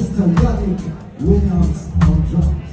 Mr. Yanik Williams on drums.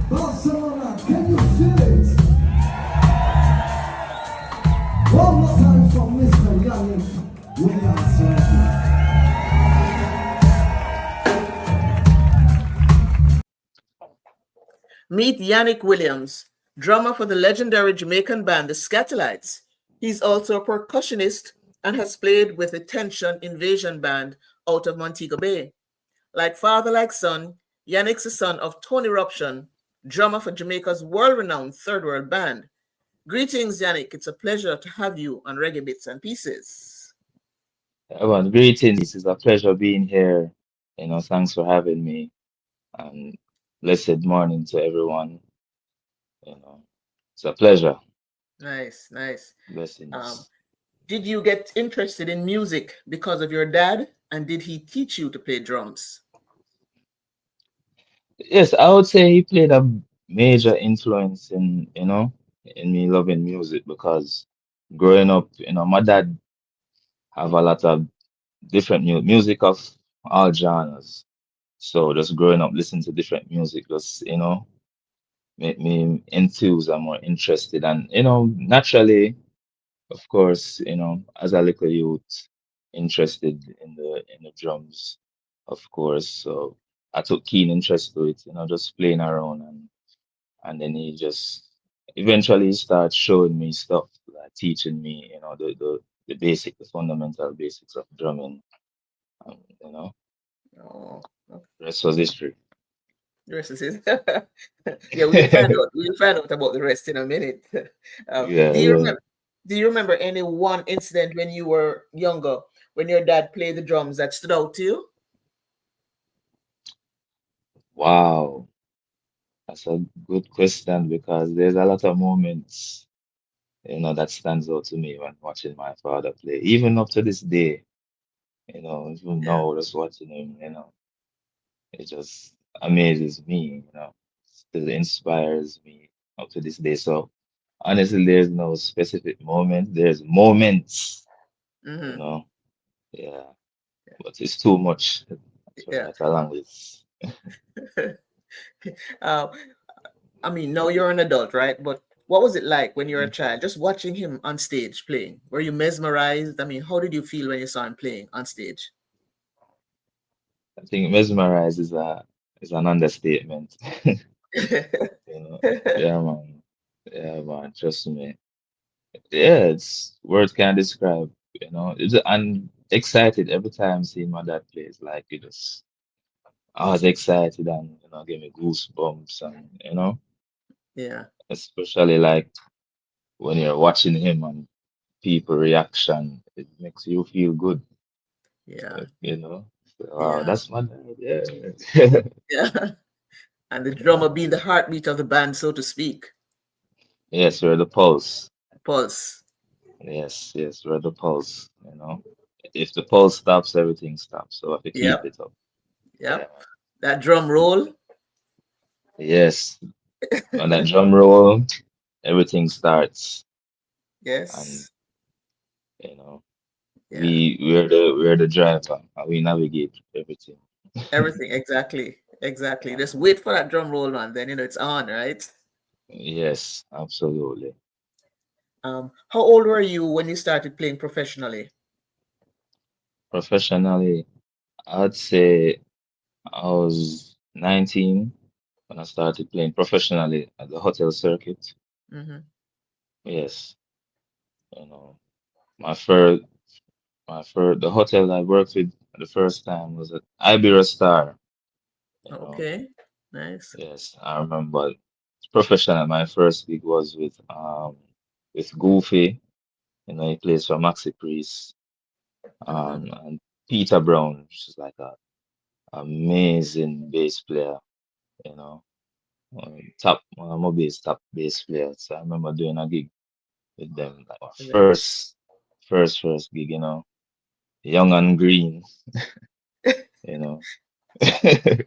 Barcelona, can you feel it? One more time from Mr. Yanik Williams. Meet Yanik Williams, drummer for the legendary Jamaican band the Skatalites. He's also a percussionist and has played with the Tension Invasion Band out of Montego Bay. Like father, like son, Yanik's the son of Tony Eruption, drummer for Jamaica's world-renowned Third World Band. Greetings, Yanik. It's a pleasure to have you on Reggae Bits and Pieces. Everyone, greetings. It's a pleasure being here. Thanks for having me. And blessed morning to everyone. You know, it's a pleasure. Nice, nice. Um, Blessings. did you get interested in music because of your dad? And did he teach you to play drums? Yes, I would say he played a major influence in me loving music because growing up, my dad have a lot of different music of all genres. So just growing up listening to different music just, make me enthused and more interested. And, naturally, of course, as a little youth, interested in the drums, of course. So I took keen interest to it, just playing around and then he just eventually started showing me stuff, like teaching me, the fundamental basics of drumming. And, Oh, okay. rest was history. The rest is it. Yeah, we'll find out. We'll find out about the rest in a minute. Yeah, Do you yeah. remember? Do you remember any one incident when you were younger, when your dad played the drums that stood out to you? Wow. That's a good question because there's a lot of moments, that stands out to me when watching my father play. Even up to this day, even Yeah. now, just watching him, it just amazes me, still inspires me up to this day. So honestly, there's no specific moment. There's moments, you Mm-hmm. know, yeah, but it's too much to Yeah. write a long list. uh, I mean, now you're an adult, right? But What was it like when you were a child, just watching him on stage playing? Were you mesmerized? I mean, how did you feel when you saw him playing on stage? I think mesmerize is an understatement. You know, yeah, man. Yeah, man. Trust me. Yeah, it's words can't describe. You know, I'm excited every time seeing my dad play. It's like it just, I was excited and give me goosebumps and Yeah, especially like when you're watching him and people reaction, it makes you feel good. yeah, You know. So, wow, yeah, that's my dad. Yeah. yeah. And the drummer being the heartbeat of the band, so to speak. Yes, we're the pulse. Pulse. Yes, yes, we're the pulse. If the pulse stops, everything stops. So I have to keep Yep, it up. Yeah. yep. That drum roll. Yes, on that drum roll, everything starts, and Yes. you know Yeah. we're the driver, and we navigate everything. Everything. Exactly. Exactly. Just wait for that drum roll, man. Then it's on, right? Yes, absolutely. How old were you when you started playing professionally? Professionally, I'd say I was 19 when I started playing professionally at the hotel circuit. Mm-hmm. Yes, you know, my first, the hotel I worked with the first time was at Iberia Star. You know, Okay. Nice. yes, I remember professional. My first gig was with Goofy. He plays for Maxi Priest. Mm-hmm. And Peter Brown, which is like a amazing bass player. You know, top Mobile's top bass player. So I remember doing a gig with them, like my Okay. first gig. Young and green. You know, And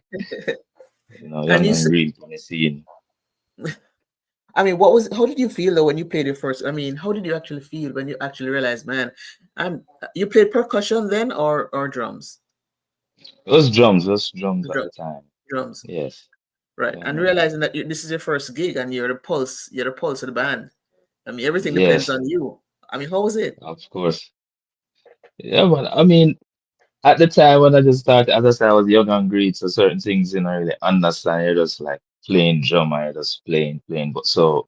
young and green from the scene. I mean, how did you feel though when you played it first? I mean, how did you actually feel when you actually realized, man, you played percussion then or drums? It was drums at Drum, the time. drums, Yes, right? yeah, And man. realizing that this is your first gig and you're the pulse of the band. I mean, everything depends Yes, on you. I mean, how was it? of course. Yeah, man. I mean, at the time when I just started, as I said, I was young and green, so certain things you don't really understand. You're just like playing drum, or you're just playing. But so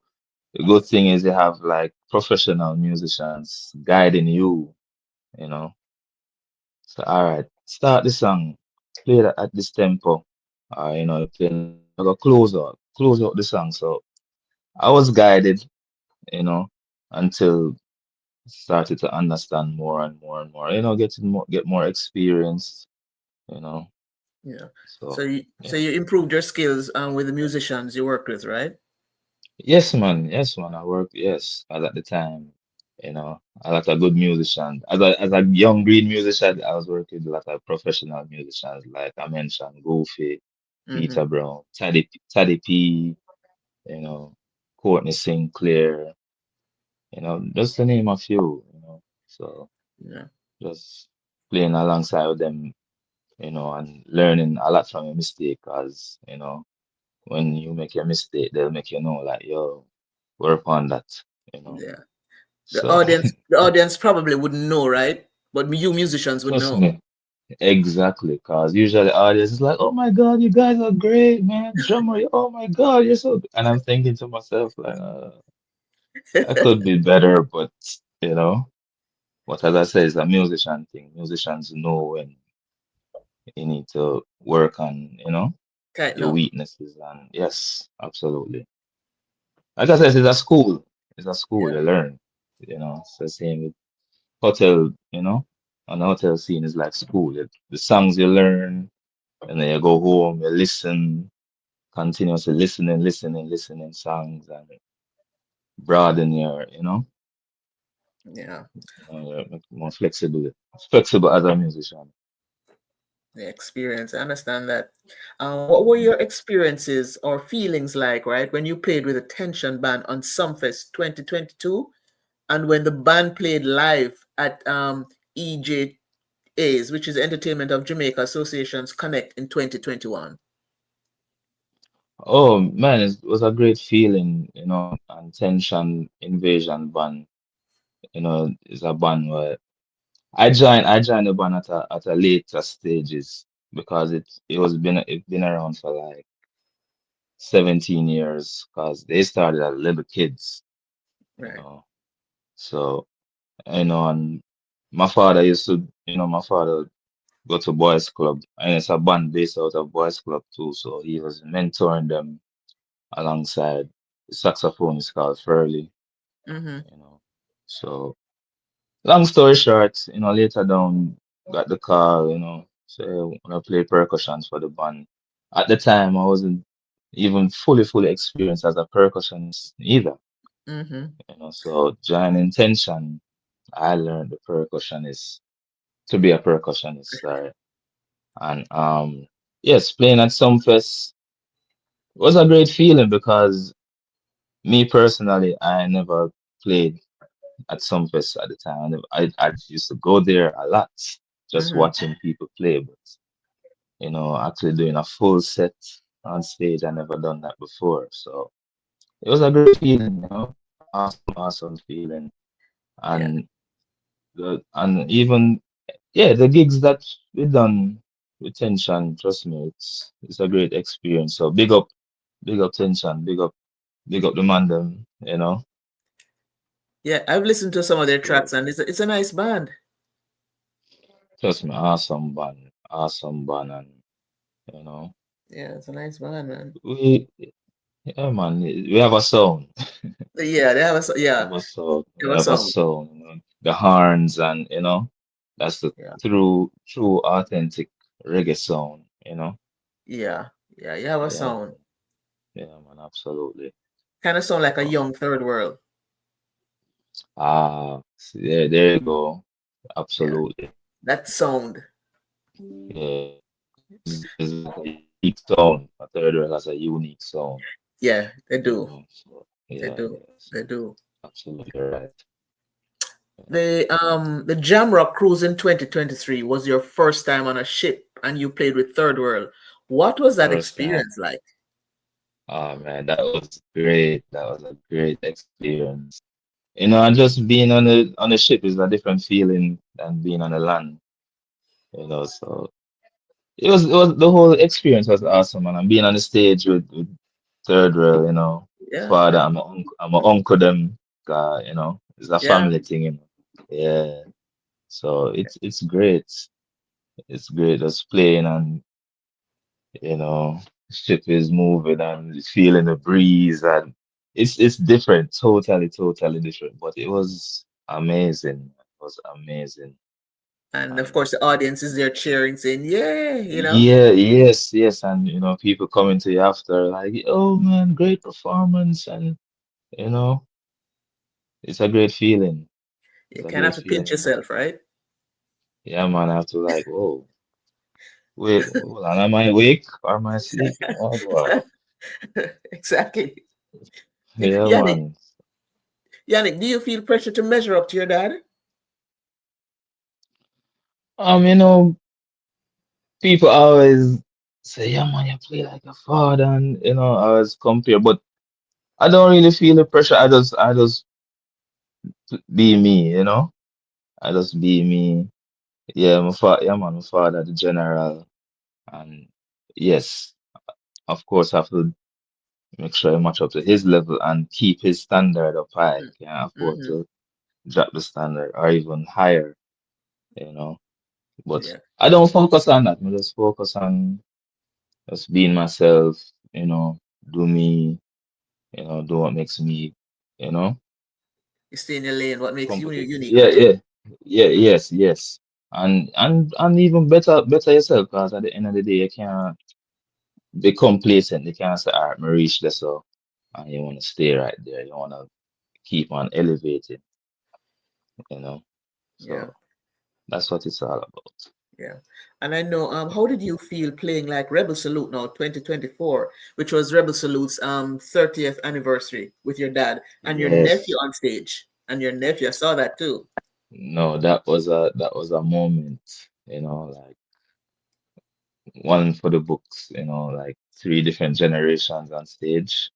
the good thing is you have like professional musicians guiding you, you know. So all right, start the song, play that at this tempo. You play another one, I go close out the song. So I was guided, you know, until started to understand more and more and more, get more experience, you know. Yeah. So So you so yeah. you improved your skills with the musicians you worked with, right? Yes, man. Yes, man. Yes, as at the time, a lot of good musicians. As a young green musician, I was working with a lot of professional musicians, like I mentioned, Goofy, Mm-hmm. Peter Brown, Taddy P, you know, Courtney Sinclair, just to name a few. So Yeah. just playing alongside with them, and learning a lot from a mistake, because, when you make a mistake, they'll make you know, like, yo, work on that, you know. Yeah. The So audience, the audience probably wouldn't know, right? But you musicians would trust know. me, exactly, because usually the audience is like, oh my God, you guys are great, man. Drummer, oh my God, you're so good. And I'm thinking to myself, like, I could be better, you know, but as I say, it's a musician thing. Musicians know when you need to work on, Tighten your up. weaknesses. And yes, absolutely. Like I said, it's a school. It's a school, Yeah. you learn, It's the same with hotel, on the hotel scene is like school. The songs you learn, and then you go home, you listen, continuously listening songs, and broaden Yeah. you're more flexible as a musician. The experience. I understand that. What were your experiences or feelings like, right, when you played with a tension band on Sumfest 2022 and when the band played live at EJA's, which is Entertainment of Jamaica Association's Connect in 2021? Oh man, it was a great feeling, and Tension Invasion band, is a band where I joined the band at a later stages because it been around for like 17 years because they started as little kids, you Right. know. So, and my father go to boys club and it's a band based out of boys club too. So he was mentoring them alongside the saxophonist called Furley, Mm-hmm. you know. So long story short, later down got the call, so when I play percussions for the band. At the time I wasn't even fully experienced as a percussionist either, Mm-hmm. So joining Tension, I learned the percussionist to be a percussionist, sorry. And yes, playing at some fest was a great feeling because me personally, I never played at some fest at the time. I used to go there a lot, just Mm-hmm. watching people play, but actually doing a full set on stage, I never done that before. So it was a great feeling, awesome feeling. Yeah. And and even the gigs that we done with Tension, trust me, it's a great experience. So big up Tension, big up the man them. Yeah. I've listened to some of their So tracks and it's a nice band. trust me, awesome band, and you know, Yeah, it's a nice band, man. we yeah man, we have a sound. Yeah, they have a We yeah, have a sound. they We have a have a song. sound, the horns and that's the Yeah. true authentic reggae sound. Yeah. Yeah, you have a Yeah, song. man. Yeah, man, absolutely. Kind of sound like a So, young third world. there you go. Yeah. Absolutely. That sound. Yeah, is like a unique sound. A third rail has a unique sound. Yeah, they do. So They yeah, do. yes, They do. absolutely right. The Jamrock cruise in 2023 was your first time on a ship and you played with Third World. What was that First time. experience like? Oh man, that was great. That was a great experience. And just being on the ship is a different feeling than being on the land. So it was the whole experience was awesome, and I'm being on the stage with third rail, Yeah, father, I'm a uncle them, it's a yeah, family thing. Yeah. So it's great. It's great just playing and you know ship is moving and feeling the breeze and it's different, totally different. But it was amazing. It was amazing. and of And course the audience is there cheering, saying, "Yeah," yeah, yes, and people coming to you after like, oh man, great performance, and you know, it's a great feeling. It's You a kind of great have to pinch feeling, man. yourself, right? Yeah, man, I have to like, whoa, wait, hold on, am I awake or am I sleeping? Oh boy. Exactly. Yeah, Yannick, man. Yannick, do you feel pressure to measure up to your dad? You know, people always say, yeah, man, you play like a father, and I always compare, but I don't really feel the pressure. I just be me. I just be me. Yeah, yeah, man, my father, the general, and yes, of course, I have to make sure I match up to his level and keep his standard up high. Can't afford Mm-hmm. to drop the standard or even higher, you know. But Yeah, I don't focus on that. I just focus on just being myself, do me, do what makes me, you know, you stay in your lane. What makes you comfortable. unique, Yeah, right? yeah, yes. And even better yourself, because at the end of the day, you can't be complacent. You can't say, all right, me reach this, so and you want to stay right there. You want to keep on elevating, you know. Yeah, So that's what it's all about. yeah. And I know, how did you feel playing like Rebel Salute now, 2024, which was Rebel Salute's 30th anniversary with your dad and your nephew Yes. on stage? And your nephew, I saw that too. No, that was a moment, like one for the books, like three different generations on stage.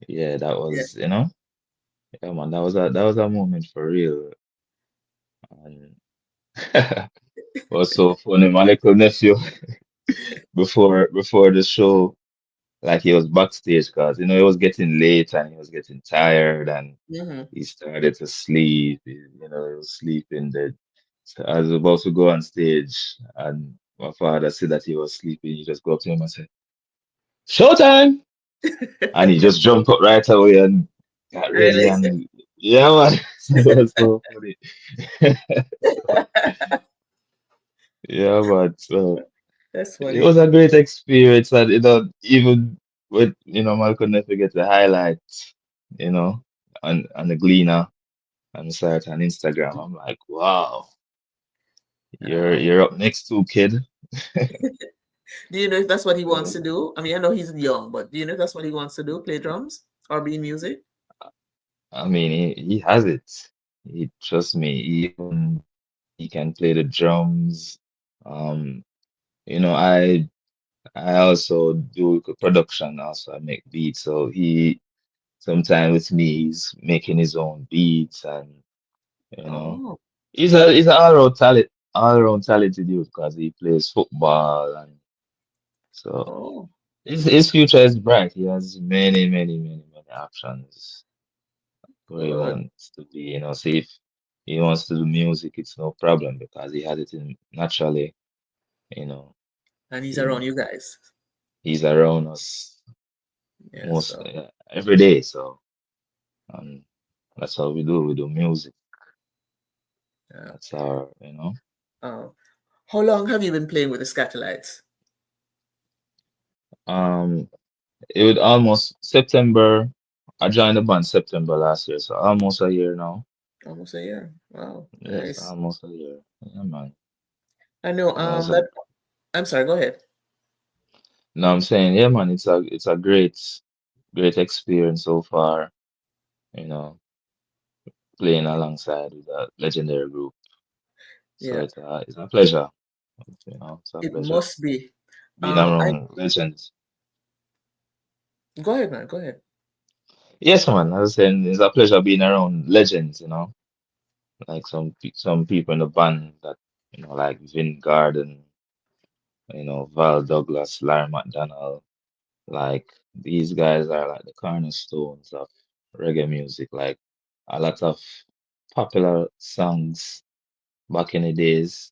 Yeah, that Yeah. was, yeah, man, that was a moment for real. And was so funny. My little nephew before the show, like he was backstage because it was getting late and he was getting tired and Hmm. he started to sleep. He was sleeping dead. So I was about to go on stage and my father said that he was sleeping. He just go up to him and said, "Showtime!" And he just jumped up right away and got ready Really? and yeah, man. So it was so funny. Yeah, but so That's it funny. was a great experience, and even with Malcolm never get the highlights, you know, on the Gleaner and start on Instagram. I'm like, wow, you're Oh. you're up next to kid. Do you know if that's what he wants So, to do? I mean, I know he's young, but do you know if that's what he wants to do? Play drums or be in music? I mean, he has it. He trust me. Even he can play the drums. Um, I also do production. Also, I make beats. So he sometimes with me, he's making his own beats and. You know, Oh, he's an all-around talented youth because he plays football and so oh, his future is bright. He has many, many, many, many options where he good. wants to be. See if he wants to do music, it's no problem because he has it in naturally. You know, And he's around he you guys. he's around us Yeah, most so every day. So um, that's how we do. We do music. yeah. That's our. Oh. How long have you been playing with the Skatalites? Um, It would almost September. I joined the band September last year, so almost a year now. Almost a year. Wow, Yes, nice. almost a year. Yeah, man. I know So that I'm sorry, go ahead. now I'm saying, yeah, man, it's a great experience so far. You know, playing alongside with a legendary group. So Yeah, it's a pleasure. It's a it pleasure must be. being I around legends. Go ahead, man. Go ahead. Yes, man. I was saying it's a pleasure being around legends. Like some people in the band that like Vin Garden. Val Douglas, Larry McDonald, like these guys are like the cornerstones of reggae music. Like a lot of popular songs back in the days,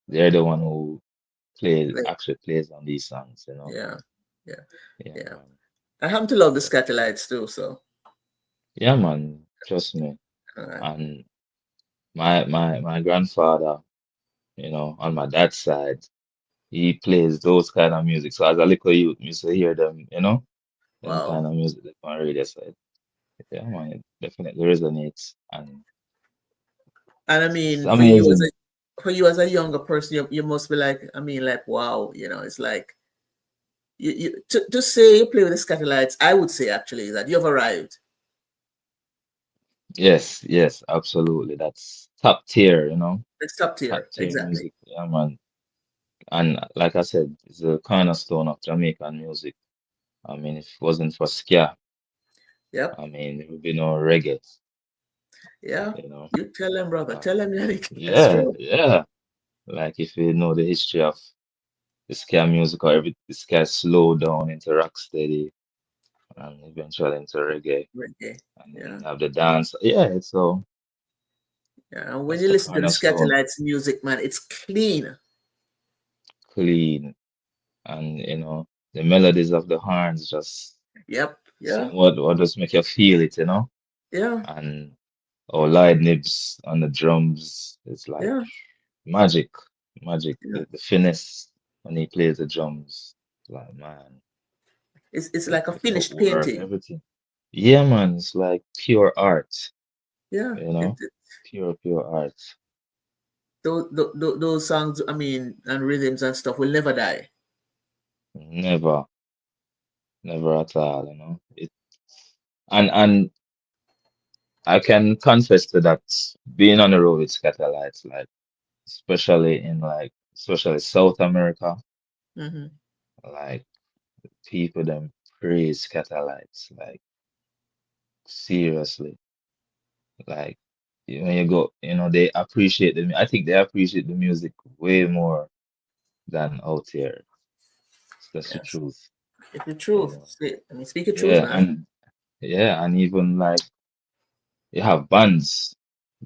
they're the one who Like, actually plays on these songs. yeah, yeah, Yeah, yeah. man. I happen to love the So, Skatalites too, so yeah, man, trust me. uh, And my grandfather, on my dad's side, he plays those kind of music. So as a little youth, I used to hear them wow. kind of music on radio. So yeah, man, it definitely resonates, and And I it's mean, amazing. for you as a younger person, you must be like, I mean, like, wow, it's like to say you play with the Skatalites, I would say actually that you've arrived. Yes, yes, absolutely. That's top tier. It's top Top tier, tier exactly. music. Yeah, man. And like I said, it's the cornerstone of Jamaican music. I mean, if it wasn't for ska, Yep. I mean, there would be no reggae, Yeah. you know. You tell them, brother. Uh, Tell them, Yannick. That's yeah, true. yeah. Like if you know the history of the ska music or the ska slow down into rock steady and eventually into reggae Reggae. and then Yeah. have the dance. Yeah, so Yeah. And when that's you the listen to the cornerstone. Skatalites music, man, it's clean. Clean and the melodies of the horns just Yep. Yeah. somewhat just make you feel it. Yeah. And or light nibs on the drums, it's like Yeah. magic, magic. Yeah. The finesse when he plays the drums, like man, It's the, like a the finished footwork, painting. everything. Yeah, man, it's like pure art, Yeah. you know, pure art. Those songs, I mean, and rhythms and stuff will never die. Never, never at all. And I can confess to that being on the road with Skatalites, like especially South America. Hmm. Like people them praise Skatalites. Like seriously. Like when you go, they appreciate I think they appreciate the music way more than out here. That's the Yes. truth, It's the you truth. know. Speak the truth, Yeah, man. and yeah, and even like you have bands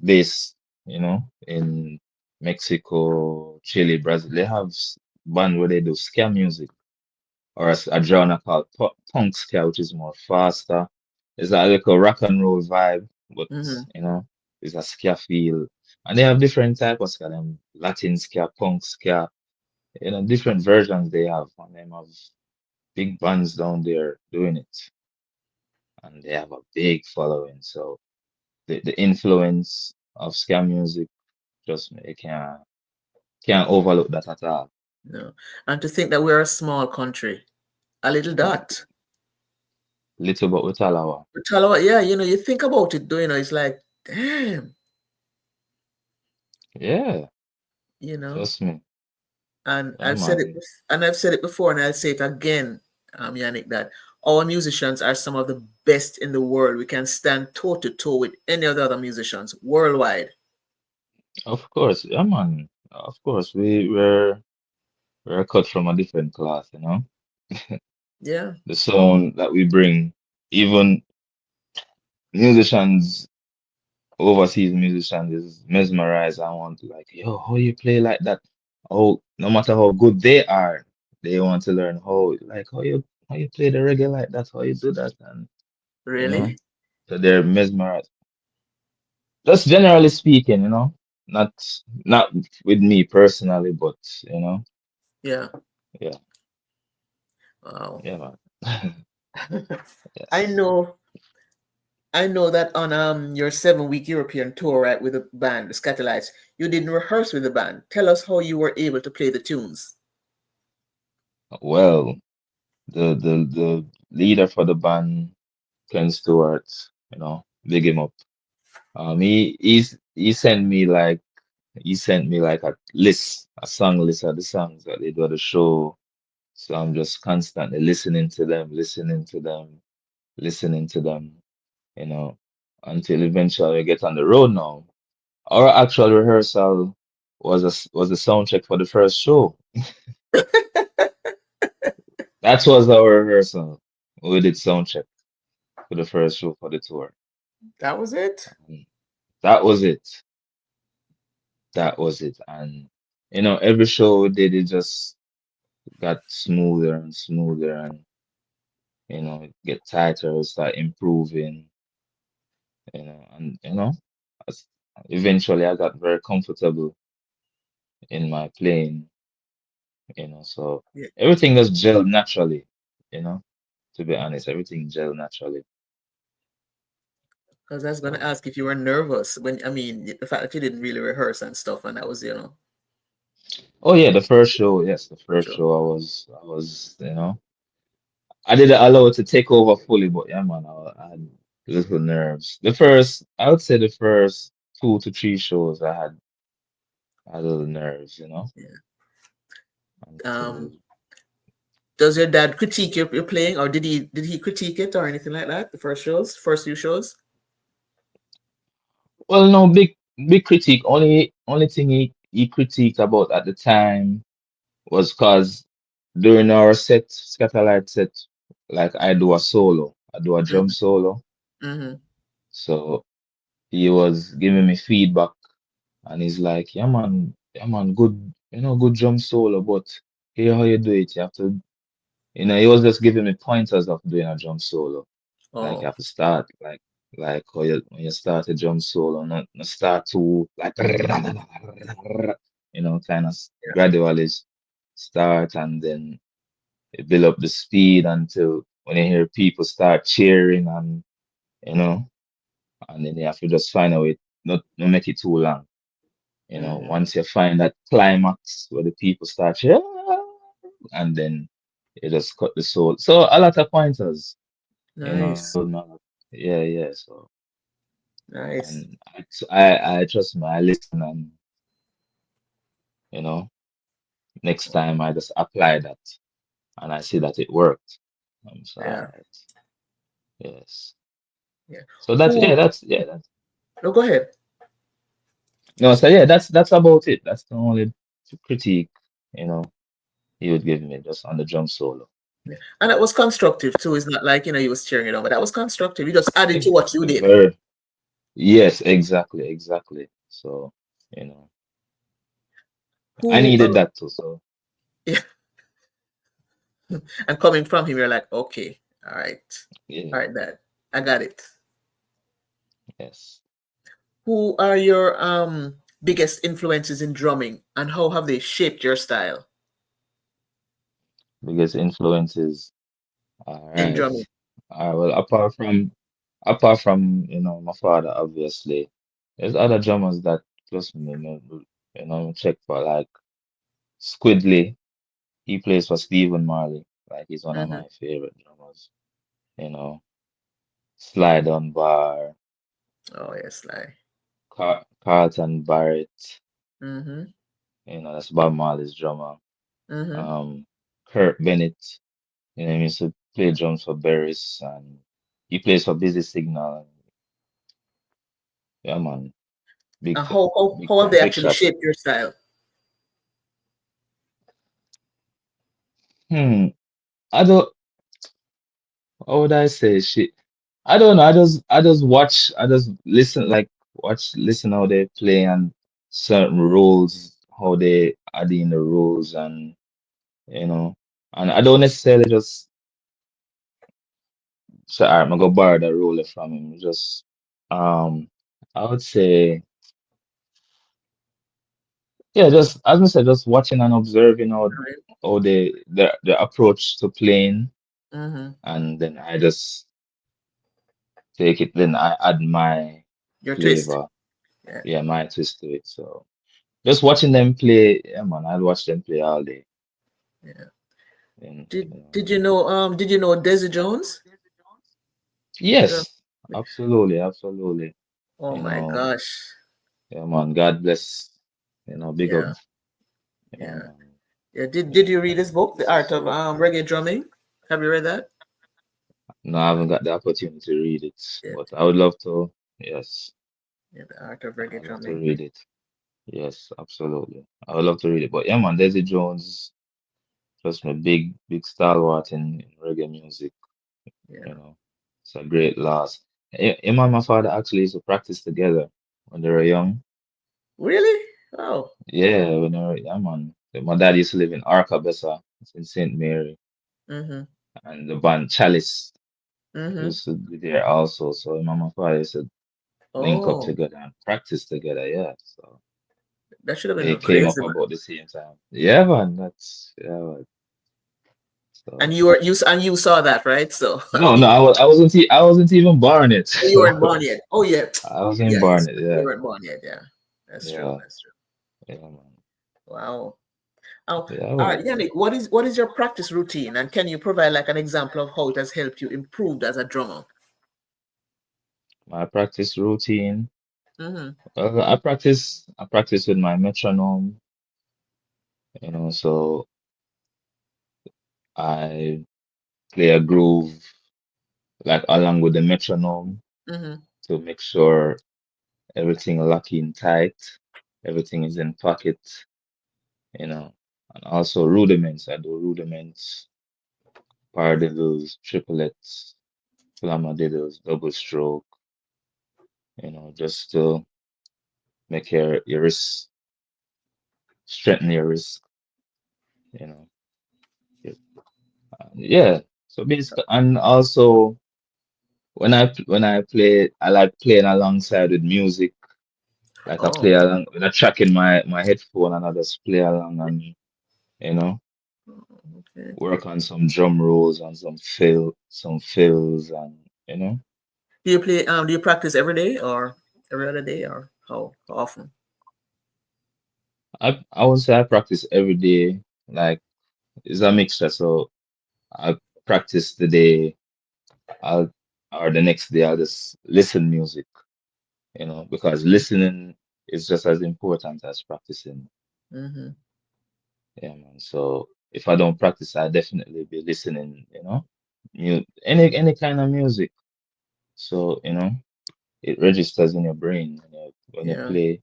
based, in Mexico, Chile, Brazil. They have band where they do ska music or a genre called punk ska, which is more faster. It's a little rock and roll vibe, but Hmm. you know, it's a ska feel. And they have different type of ska, them Latin ska, punk ska, different versions they have. And them have big bands down there doing it, and they have a big following. So the influence of ska music, trust me, you can't overlook that at all. No. And to think that we're a small country, a little dot. Little but with Talawa. Tell yeah, you think about it, though, it's like, damn, Yeah, you know. trust me. And Yeah, man. I've said it before, and I'll say it again, Yannick, that our musicians are some of the best in the world. We can stand toe to toe with any of the other musicians worldwide. Of course, yeah, man. Of course, we're cut from a different cloth, you know. Yeah, The sound that we bring, even musicians, overseas musicians, is mesmerized. I want to like, yo, how you play like that? Oh, no matter how good they are, they want to learn how you play the reggae like that, how you do that, and you know, really. so they're mesmerized. Just generally speaking, not not with me personally, but you know, Yeah. yeah, Wow. yeah, man. I Yes. know. I know that on your 7 week European tour, right, with the band, the Skatalites, you didn't rehearse with the band. Tell us how you were able to play the tunes. Well, the leader for the band, Ken Stewart, big him up. He sent me like a list, a song list of the songs that they do at the show. So I'm just constantly listening to them, listening to them, listening to them, you know, until eventually we get on the road now. Our actual rehearsal was the sound check for the first show. That was our rehearsal. We did sound check for the first show for the tour. That was it. And that was it. That was it. And every show we did, it just got smoother and smoother, and it get tighter, start improving, and as- eventually I got very comfortable in my playing, so Yeah, everything just gelled naturally, you know, to be honest, everything gelled naturally. because I was going to So, ask if you were nervous when, I mean, the fact that you didn't really rehearse and stuff, and that was, oh yeah, the first show, yes, the for first sure. show I was, I didn't allow it to take over fully, but yeah, man, I had little nerves. I would say the first 2 to 3 shows, I had little nerves, Yeah. until, Um, does your dad critique your playing, or did he critique it or anything like that? The first few shows. well, no, big critique. Only thing he critiqued about at the time was because during our set, Scatterlight set, like I do a solo, I do a drum Mm-hmm. solo. Mm-hmm. So he was giving me feedback, and he's like, yeah man, good, good drum solo, but here how you do it, you have to, he was just giving me pointers of doing a drum solo. Like you Oh, have to start like how when you start a drum solo, not start to like kind of yeah. gradually start, and then you build up the speed until when you hear people start cheering, and you know and then you have to just find a way not make it too long. Mm-hmm. Once you find that climax where the people start cheering, and then you just cut the soul. So a lot of pointers, he Nice, told me a lot. Yeah, yeah. So nice. and I trust me, I listen, and you know, next time I just apply that. and I see that it worked. So Yeah. alright, yes. Yeah. So that's Who? yeah, that's No, go ahead. no, so yeah, that's about it. That's the only critique, you know, he would give me just on the drum solo. Yeah. And that was constructive too. It's not like, you was cheering it on, but that was constructive. You just added to Ex- what you did. Very, yes, exactly, exactly. So, you know, I Who, needed that too. So, yeah. And coming from him, you're like, okay, all right. yeah, All right, Dad. I got it. yes. Who are your biggest influences in drumming and how have they shaped your style Biggest influences. All in right. drumming? Well, apart from my father, obviously, there's other drummers that plus me, check for like Squidly. He plays for Stephen Marley. Like he's one of Mm-hmm. my favorite drummers. You know, Slide on Bar, Oh, yes, like. Carlton Barrett. Mm-hmm. That's Bob Marley's drummer. Mm-hmm. Um, Kurt Bennett. He used to play drums for Barris, and he plays for Busy Signal. Yeah, man, big, And how have fan, they big actually shots. shaped your style? Hmm. I don't. How would I say shit? I don't know. I just watch. I just listen. Like listen how they play and certain rules, how they add in the rules, and you know. And I don't necessarily just say, all right, I'm gonna go borrow the ruler from him. Just um, I would say, yeah, just as I said, just watching and observing Right. how the approach to playing, Mm-hmm. and then I just take it. Then I add my Your twist. flavor, Yeah. yeah, my twist to it. So just watching them play, yeah, man, I'll watch them play all day. Yeah. And Did you know Desi Jones? Sure. yes, absolutely, absolutely. Oh You my know, gosh. yeah, man, God bless. Big up, Yeah. yeah, Yeah. man. Yeah. Did Yeah. you read his book, The Art of Reggae Drumming? Have you read that? No, I haven't got the opportunity to read it, Yeah. but I would love to. Yes, Yeah, The Art of I Reggae would love to Drumming. read it. Yes, absolutely. I would love to read it. But yeah, man, Desi Jones, trust me, big, big stalwart in reggae music. You Yeah. know, it's a great loss. Him and my father actually used to practice together when they were young. Really? Oh. Yeah, when they were, yeah, man. My dad used to live in Arcabessa, it's in St. Mary, Mm-hmm. and the band Chalice Mm-hmm. used to be there also. So him and my father used to link up Oh, together and practice together. Yeah, so that should have they been came crazy, up man. about the same time. Yeah, man. Yeah, man. And So you saw that, right? So I no, no, mean, I wasn't even born yet. oh, you So weren't born yet. Oh yeah, I wasn't yeah, born yes, yet. you Yeah, weren't born yet. Yeah, that's true. yeah, That's true. yeah, man. Wow. Oh, Yeah, all well, right, Yannick, what is your practice routine, and can you provide like an example of how it has helped you improve as a drummer? my practice routine. Mm-hmm. I practice with my metronome. So I play a groove like along with the metronome Mm-hmm. to make sure everything lock in tight, everything is in pocket, you know. And also rudiments. I do rudiments, paradiddles, triplets, flammadiddles, double stroke, just to make your wrist, strengthen your wrist, you know. Yeah. Yeah. So basically, and also when I play, I like playing alongside with music. Like I Oh, play along with a track in my headphone and I just play along and you know okay. work on some drum rolls and some fills and you know. Do you practice every day or every other day or how often? I would say I practice every day. Like it's a mixture. So I practice the day I'll or the next day I'll just listen music, because listening is just as important as practicing. Mm-hmm. Yeah, man. So if I don't practice, I definitely be listening, any kind of music. So, it registers in your brain when you Yeah. play.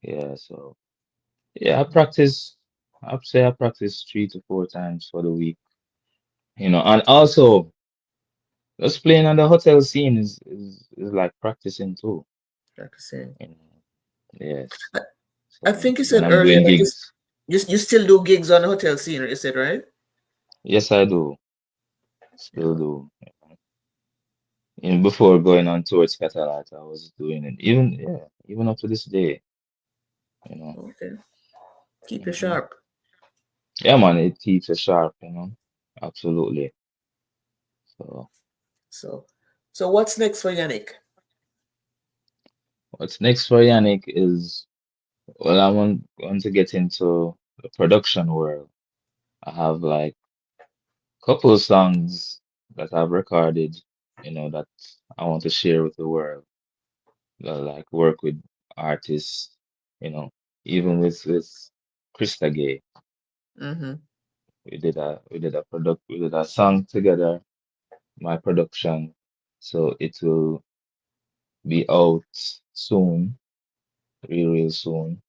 Yeah, so yeah, I practice. I'd say I practice 3 to 4 times for the week. And also just playing on the hotel scene is like practicing too. Practicing. You know. Yes. I, I So think you when said I'm earlier doing that gigs, you still do gigs on the hotel scene, you said, right? yes, I do. Still Yeah. do. Even before going on tour with Skatalites, I was doing it. Even up to this day, you know. Okay. Keep you hmm sharp. Yeah, man, it keeps us sharp, Absolutely. So So, so what's next for Yannick? what's next for Yannick is, well, want to get into the production world. I have like couple of songs that I've recorded, that I want to share with the world. Like work with artists, you know, even with Krista Gay. Mm-hmm. We did a song together, my production. So it will be out soon, real soon.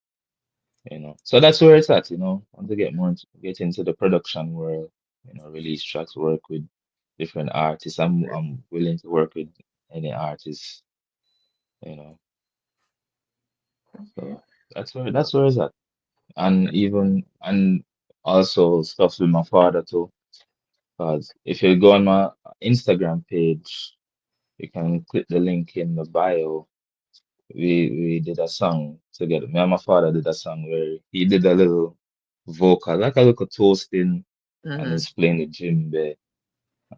So that's where it's at, want to get into the production world, release tracks, work with different artists. I'm willing to work with any artist, you know. Okay. So that's where it's at. And also stuff with my father too. Because if you go on my Instagram page, you can click the link in the bio. We did a song together. Me and my father did a song where he did a little vocal, like a little toasting, and Mm-hmm. he's playing the djembe.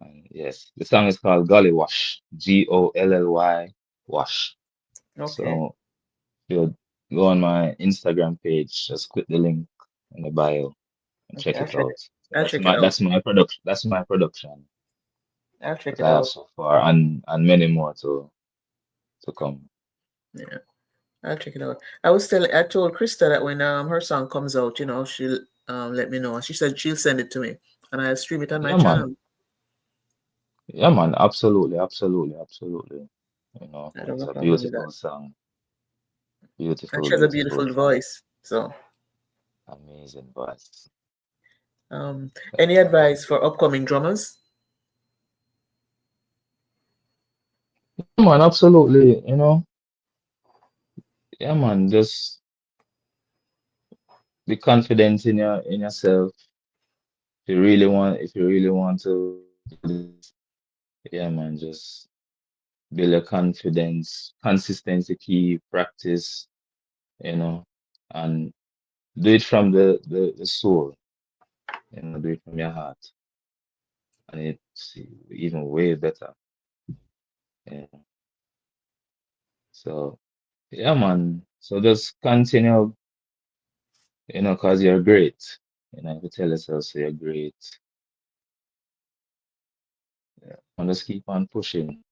And yes, the song is called Golly Wash, Golly Wash. Okay. So if you go on my Instagram page, just click the link in the bio and Okay. check I'll it check out. it. So I'll that's check it my out. that's my production. That's my production I'll check that it I have out. so far, and many more to come. Yeah. I'll check it out. I told Krista that when her song comes out, she'll let me know. She said she'll send it to me and I'll stream it on my Yeah, man. channel. Yeah, man. Absolutely, absolutely, absolutely. I don't It's have a a problem with that. beautiful song. And Beautiful, she has a beautiful beautiful song. voice. So, Amazing voice. um, any Thank you. advice for upcoming drummers? Yeah, man, absolutely. Yeah, man. Just be confident in yourself. If you really want to do this, yeah, man. Just build your confidence, consistency, key practice. You know, and do it from the soul. Do it from your heart, and it's even way better. Yeah. So yeah, man. So just continue, cause you're great. If you tell yourself so you're great, yeah, and just keep on pushing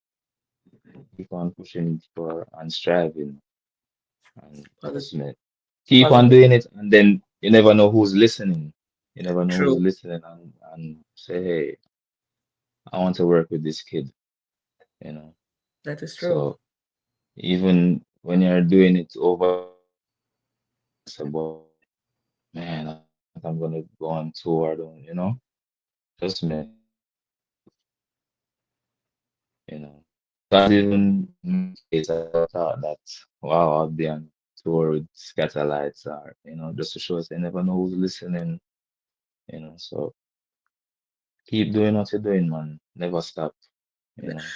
for and striving, and Positive. trust me, keep on Positive. doing it, and then you never know who's listening. You never know who's True. listening, and say, hey, I want to work with this kid. You know. That is true. So even when you're doing it over it's about, man, I think I'm gonna go on tour. I don't, trust me, you know. Because even in my case, I never thought that, wow, I'll be on tour with Skatalites or, just to show us they never know who's listening. So keep doing what you're doing, man. Never stop, you know.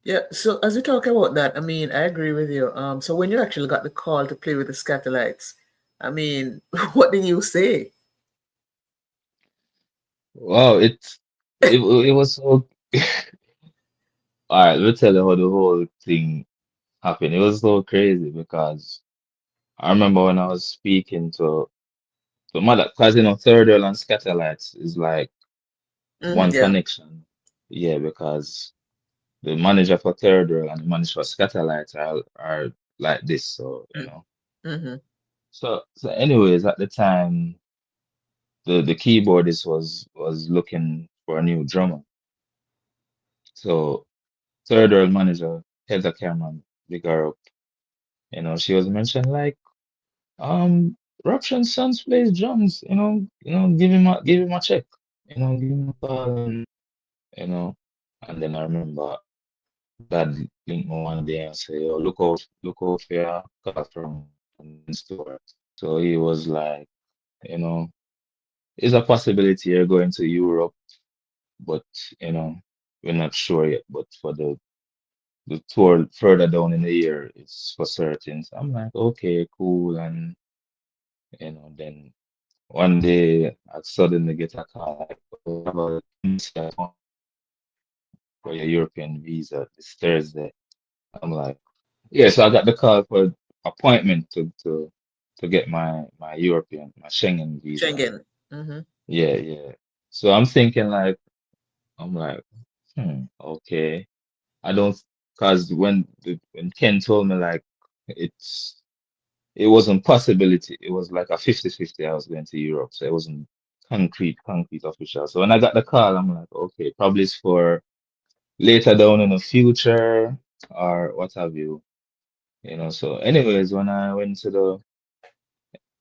Yeah. So as we talk about that, I mean, I agree with you. So when you actually got the call to play with the Skatalites, I mean, what did you say? Wow, it was so, all right, let me tell you how the whole thing happened. It was so crazy because I remember when I was speaking to mother, because Third Rail and Skatalites is like one Yeah. connection. Yeah, because the manager for Third Rail and the manager for Skatalites are like this. So, Mm-hmm. So anyways, at the time, the keyboardist was looking for a new drummer. So third world manager, Heather Cameron, big her up. She was mentioned like, Ruption Sons plays drums, give him a check, give him a call you know. And then I remember Dad linked me one day and say, "Yo, look out for your call from Ben Stewart." So he was like, you know, it's a possibility you're going to Europe, but you know, we're not sure yet. But for the tour further down in the year, it's for certain. So I'm like, okay, cool. And then one day I suddenly get a call like, oh, we have a embassy for your European visa this Thursday. I'm like, yeah, so I got the call for appointment to get my European, my Schengen visa. Schengen. Hmm. Yeah, yeah. So I'm thinking like, I'm like, okay. I don't, cause when Ken told me like it wasn't possibility. It was like a 50-50 I was going to Europe. So it wasn't concrete official. So when I got the call, I'm like, okay, probably it's for later down in the future or what have you. So anyways, when I went to the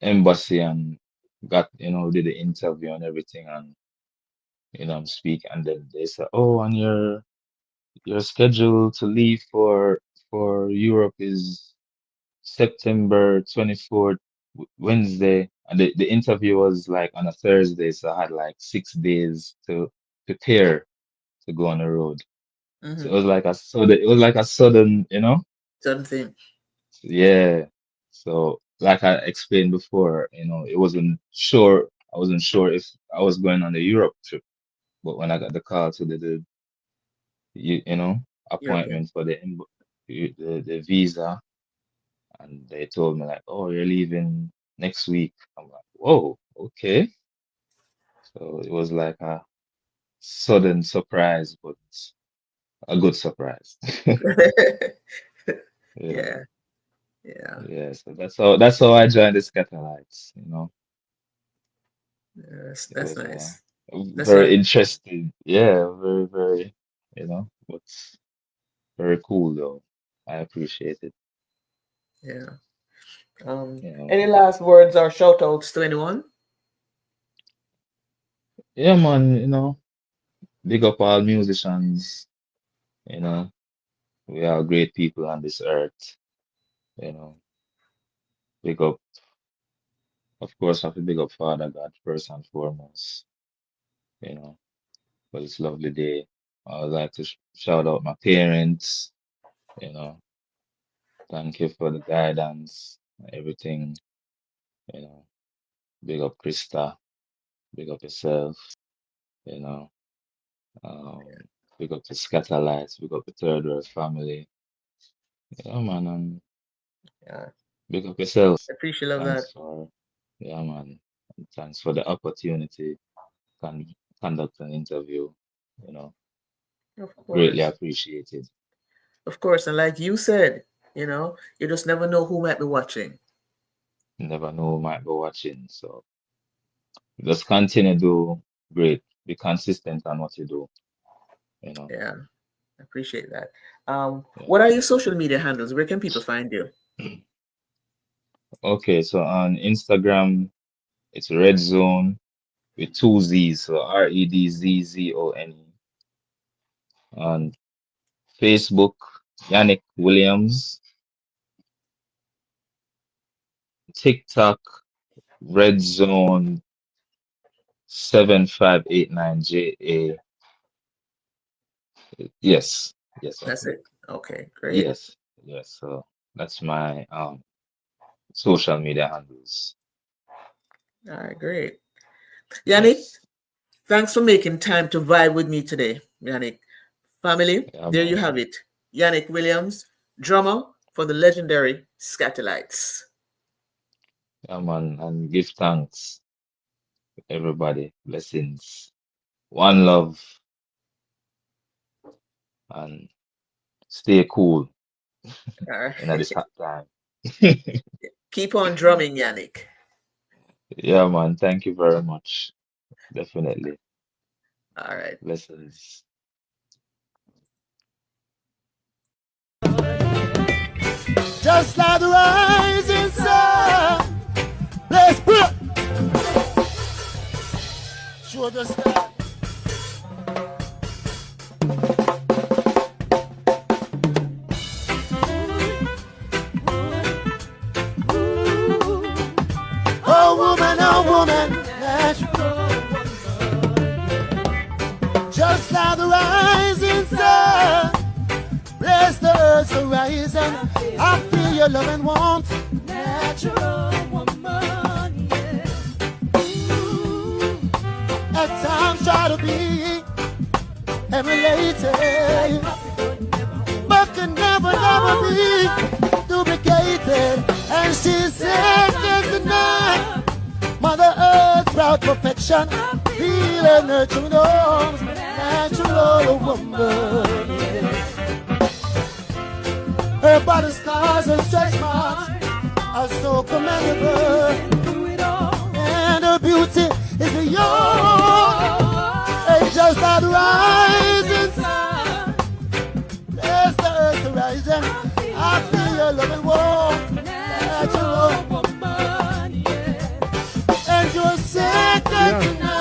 embassy and did the interview and everything and I'm speaking and then they said, oh, and your schedule to leave for Europe is September 24th, Wednesday. And the interview was like on a Thursday, so I had like 6 days to prepare to go on the road. So Hmm. it was like a sudden. Something. Yeah. So like I explained before, I wasn't sure if I was going on the Europe trip, but when I got the call to the you, you know European. appointment for the visa, and they told me like, oh, you're leaving next week. I'm like, whoa, okay. So it was like a sudden surprise, but a good surprise. Yeah, Yeah, yeah. yeah. So that's how I joined the Skatalites. Yes, It that's was nice. That's very like, interesting. Yeah, very, very, but very cool though. I appreciate it. yeah. Yeah, Any last words or shout outs to anyone? yeah, man. Big up all musicians. You know, we are great people on this earth. You know, big up. Of course, I have to big up Father God first and foremost. You know, for this lovely day. I would like to shout out my parents. You know, thank you for the guidance, everything. You know, big up Krista. Big up yourself, you know. Um, big up the Skatalites, big up the Third World family. Yeah, man, and Yeah, big up yourself. I appreciate love that. Thanks for, yeah, man. And thanks for the opportunity to conduct an interview. You know, Of greatly course. appreciated. Of course. And like you said, you just never know who might be watching. Never know who might be watching. So just continue to do great. Be consistent on what you do, you know. Yeah, I appreciate that. Yeah. What are your social media handles? Where can people find you? Okay, so on Instagram, it's Red Zone with two Z's, so REDZZONE. On Facebook, Yanik Williams. TikTok, Red Zone 7589JA. Yes, yes, that's That's it. it. Okay, great. Yes, yes. So that's my social media handles. All right, great. Yannick, Yes, thanks for making time to vibe with me today, Yannick. Family, yeah, there you man. have it. Yannick Williams, drummer for the legendary Skatalites. Yeah, man. And give thanks, everybody. Blessings. One love and stay cool All in right. this hot time. Keep on drumming, Yannick. Yeah, man. Thank you very much. Definitely. All right. Blessings. Just like the rising sun. Let's put. Sure, just that. Oh woman, natural. Just like the rising sun. Bless the earth's horizon. I feel your love and warmth. Natural woman, yeah. Ooh. At times try to be emulated, but can never be duplicated. And she said there's enough. Mother Earth, proud perfection. Feel her nurturing arms. Natural woman, yeah. Her body scars and stretch marks are so commendable, and her beauty is beyond. And just like the rising sun, bless the earth horizon. I feel your love and warmth, natural woman, yeah. And you're second to none.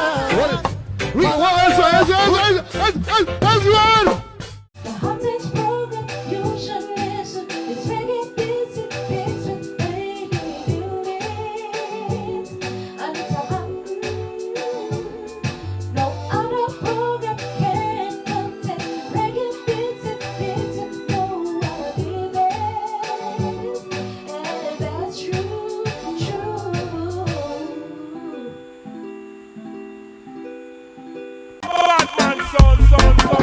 The hottest program you should listen is ReggaeBitz&Pcs, and it's a hot. No other program can contest ReggaeBitz&Pcs. No other best, and that's true. Bad man, son.